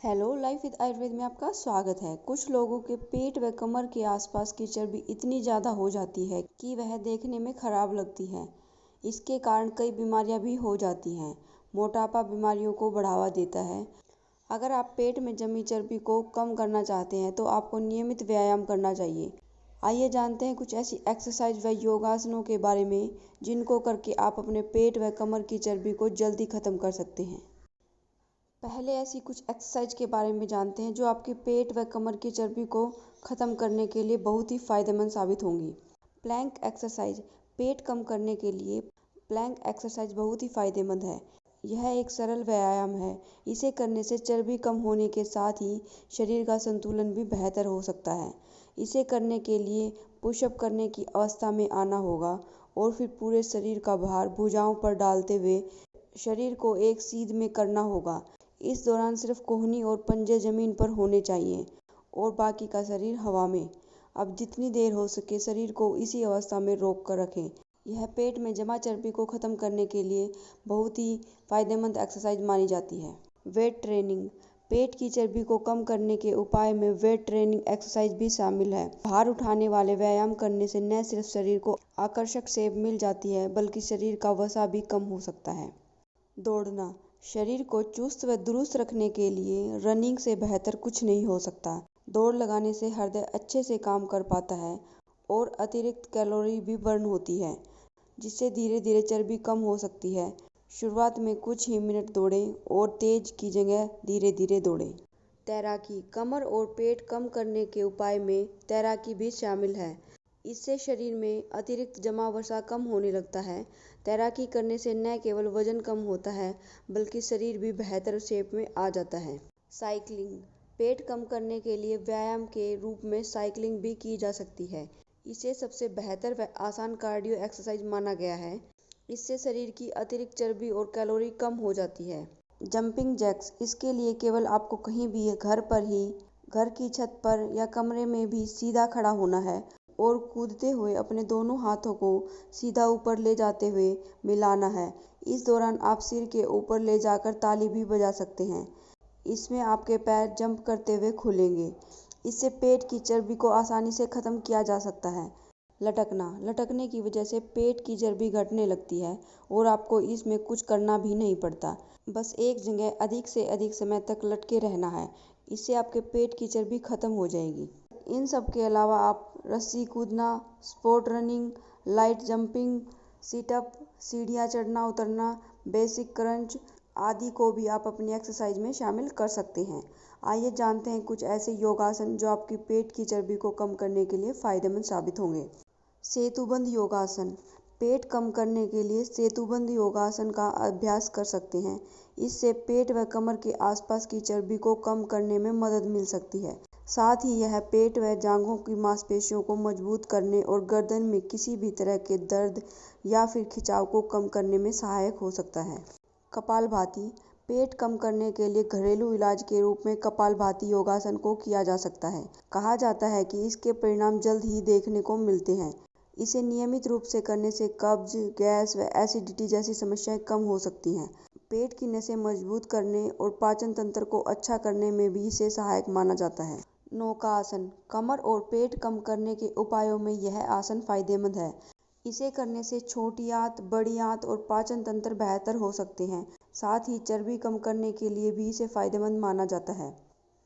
Hello, life with Ayurveda में आपका स्वागत है। कुछ लोगों के पेट व कमर के आसपास की चर्बी इतनी ज़्यादा हो जाती है कि वह देखने में खराब लगती है। इसके कारण कई बीमारियां भी हो जाती हैं। मोटापा बीमारियों को बढ़ावा देता है। अगर आप पेट में जमी चर्बी को कम करना चाहते हैं तो आपको नियमित व्यायाम करना चाहिए। आइए जानते हैं कुछ ऐसी एक्सरसाइज व योगासनों के बारे में जिनको करके आप अपने पेट व कमर की चर्बी को जल्दी ख़त्म कर सकते हैं। पहले ऐसी कुछ एक्सरसाइज के बारे में जानते हैं जो आपके पेट व कमर की चर्बी को ख़त्म करने के लिए बहुत ही फ़ायदेमंद साबित होंगी। प्लैंक एक्सरसाइज पेट कम करने के लिए प्लैंक एक्सरसाइज बहुत ही फ़ायदेमंद है। यह एक सरल व्यायाम है। इसे करने से चर्बी कम होने के साथ ही शरीर का संतुलन भी बेहतर हो सकता है। इसे करने के लिए पुशअप करने की अवस्था में आना होगा और फिर पूरे शरीर का भार भुजाओं पर डालते हुए शरीर को एक सीध में करना होगा। इस दौरान सिर्फ कोहनी और पंजे ज़मीन पर होने चाहिए और बाकी का शरीर हवा में। अब जितनी देर हो सके शरीर को इसी अवस्था में रोक कर रखें। यह पेट में जमा चर्बी को ख़त्म करने के लिए बहुत ही फ़ायदेमंद एक्सरसाइज मानी जाती है। वेट ट्रेनिंग पेट की चर्बी को कम करने के उपाय में वेट ट्रेनिंग एक्सरसाइज भी शामिल है। भार उठाने वाले व्यायाम करने से न सिर्फ शरीर को आकर्षक शेप मिल जाती है बल्कि शरीर का वसा भी कम हो सकता है। दौड़ना शरीर को चुस्त व दुरुस्त रखने के लिए रनिंग से बेहतर कुछ नहीं हो सकता। दौड़ लगाने से हृदय अच्छे से काम कर पाता है और अतिरिक्त कैलोरी भी बर्न होती है, जिससे धीरे धीरे चर्बी कम हो सकती है। शुरुआत में कुछ ही मिनट दौड़ें और तेज की जगह धीरे धीरे दौड़ें। तैराकी कमर और पेट कम करने के उपाय में तैराकी भी शामिल है। इससे शरीर में अतिरिक्त जमा वसा कम होने लगता है। तैराकी करने से न केवल वजन कम होता है बल्कि शरीर भी बेहतर शेप में आ जाता है। साइकिलिंग पेट कम करने के लिए व्यायाम के रूप में साइकिलिंग भी की जा सकती है। इसे सबसे बेहतर व आसान कार्डियो एक्सरसाइज माना गया है। इससे शरीर की अतिरिक्त चर्बी और कैलोरी कम हो जाती है। जंपिंग जैक्स इसके लिए केवल आपको कहीं भी घर पर ही, घर की छत पर या कमरे में भी सीधा खड़ा होना है और कूदते हुए अपने दोनों हाथों को सीधा ऊपर ले जाते हुए मिलाना है। इस दौरान आप सिर के ऊपर ले जाकर ताली भी बजा सकते हैं। इसमें आपके पैर जंप करते हुए खुलेंगे। इससे पेट की चर्बी को आसानी से ख़त्म किया जा सकता है। लटकना लटकने की वजह से पेट की चर्बी घटने लगती है और आपको इसमें कुछ करना भी नहीं पड़ता। बस एक जगह अधिक से अधिक समय तक लटके रहना है। इससे आपके पेट की चर्बी ख़त्म हो जाएगी। इन सब के अलावा आप रस्सी कूदना, sport running, light jumping, sit up, सीढ़ियाँ चढ़ना उतरना, बेसिक क्रंच आदि को भी आप अपनी एक्सरसाइज में शामिल कर सकते हैं। आइए जानते हैं कुछ ऐसे योगासन जो आपकी पेट की चर्बी को कम करने के लिए फ़ायदेमंद साबित होंगे। सेतुबंद योगासन पेट कम करने के लिए सेतुबंद योगासन का अभ्यास कर सकते हैं। इससे पेट व कमर के आसपास की चर्बी को कम करने में मदद मिल सकती है। साथ ही यह पेट व जांघों की मांसपेशियों को मजबूत करने और गर्दन में किसी भी तरह के दर्द या फिर खिंचाव को कम करने में सहायक हो सकता है। कपालभाति पेट कम करने के लिए घरेलू इलाज के रूप में कपालभाति योगासन को किया जा सकता है। कहा जाता है कि इसके परिणाम जल्द ही देखने को मिलते हैं। इसे नियमित रूप से करने से कब्ज, गैस व एसिडिटी जैसी समस्याएं कम हो सकती हैं। पेट की नसें मजबूत करने और पाचन तंत्र को अच्छा करने में भी इसे सहायक माना जाता है। नौका आसन कमर और पेट कम करने के उपायों में यह आसन फायदेमंद है। इसे करने से छोटी आंत, बड़ी आंत और पाचन तंत्र बेहतर हो सकते हैं। साथ ही चर्बी कम करने के लिए भी इसे फायदेमंद माना जाता है।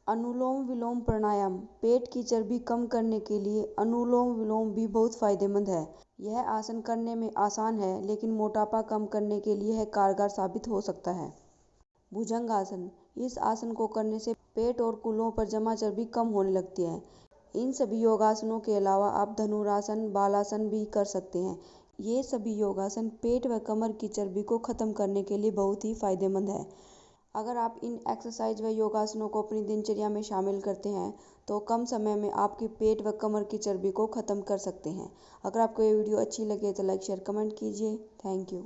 अनुलोम विलोम प्राणायाम पेट की चर्बी कम करने के लिए अनुलोम विलोम भी बहुत फायदेमंद है। यह आसन करने में आसान है लेकिन मोटापा कम करने के लिए यह कारगर साबित हो सकता है। भुजंग आसन इस आसन को करने से पेट और कूल्हों पर जमा चर्बी कम होने लगती है। इन सभी योगासनों के अलावा आप धनुरासन, बालासन भी कर सकते हैं। ये सभी योगासन पेट व कमर की चर्बी को ख़त्म करने के लिए बहुत ही फायदेमंद है। अगर आप इन एक्सरसाइज व योगासनों को अपनी दिनचर्या में शामिल करते हैं तो कम समय में आपके पेट व कमर की चर्बी को ख़त्म कर सकते हैं। अगर आपको ये वीडियो अच्छी लगे तो लाइक, शेयर, कमेंट कीजिए। Thank you.